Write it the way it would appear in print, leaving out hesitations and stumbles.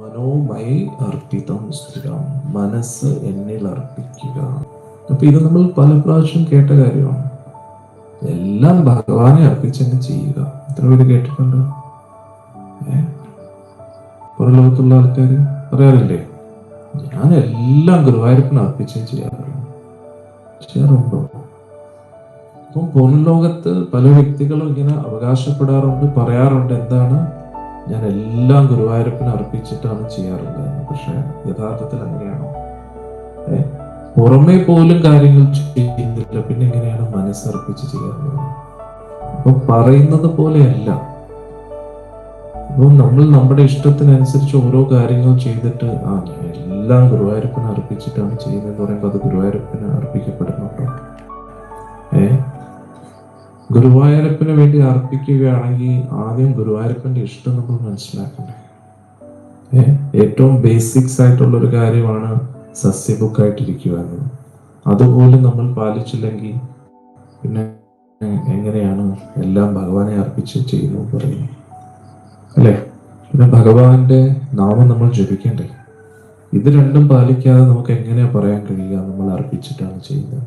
മനോമയി അർപ്പിതം സ്ഥിരം, മനസ്സ് എന്നിൽ അർപ്പിക്കുക. അപ്പൊ ഇത് നമ്മൾ പല പ്രാവശ്യം കേട്ട കാര്യമാണ്. എല്ലാം ഭഗവാനെ അർപ്പിച്ചങ്ങ് ചെയ്യുക. എത്ര പേര് കേട്ടിട്ടുണ്ട്? പുറലോകത്തുള്ള ആൾക്കാര് പറയാറില്ലേ, ഞാൻ എല്ലാം ഗുരുവായൂരപ്പന് അർപ്പിച്ചേ ചെയ്യാറുണ്ടോ? അപ്പം പുറംലോകത്ത് പല വ്യക്തികളും ഇങ്ങനെ അവകാശപ്പെടാറുണ്ട്, പറയാറുണ്ട്, എന്താണ്, ഞാൻ എല്ലാം ഗുരുവായൂരപ്പന് അർപ്പിച്ചിട്ടാണ് ചെയ്യാറുള്ളത്. പക്ഷെ യഥാർത്ഥത്തിൽ അങ്ങനെയാണോ? പുറമേ പോലും കാര്യങ്ങൾ ചെയ്യുന്നില്ല, പിന്നെ എങ്ങനെയാണ് മനസ്സർപ്പിച്ച് ചെയ്യാറുള്ളത്? അപ്പൊ പറയുന്നത് പോലെയല്ല. അപ്പൊ നമ്മൾ നമ്മുടെ ഇഷ്ടത്തിനനുസരിച്ച് ഓരോ കാര്യങ്ങൾ ചെയ്തിട്ട് ഞാൻ എല്ലാം ഗുരുവായൂരപ്പന് അർപ്പിച്ചിട്ടാണ് ചെയ്യുന്നതെന്ന് പറയുമ്പോൾ അത് ഗുരുവായൂരപ്പന് അർപ്പിക്കപ്പെടുന്നുണ്ടോ? ഗുരുവായൂരപ്പന് വേണ്ടി അർപ്പിക്കുകയാണെങ്കിൽ ആദ്യം ഗുരുവായൂരപ്പന്റെ ഇഷ്ടം നമ്മൾ മനസ്സിലാക്കണ്ടേ. ഏറ്റവും ബേസിക്സ് ആയിട്ടുള്ള ഒരു കാര്യമാണ് സസ്യബുക്കായിട്ടിരിക്കുക എന്നത്. അതുപോലും നമ്മൾ പാലിച്ചില്ലെങ്കിൽ പിന്നെ എങ്ങനെയാണ് എല്ലാം ഭഗവാനെ അർപ്പിച്ച് ചെയ്യുന്നു പറയുന്നത്, അല്ലെ? പിന്നെ ഭഗവാന്റെ നാമം നമ്മൾ ജപിക്കണ്ടേ? ഇത് രണ്ടും പാലിക്കാതെ നമുക്ക് എങ്ങനെയാ പറയാൻ കഴിയുക നമ്മൾ അർപ്പിച്ചിട്ടാണ് ചെയ്യുന്നത്?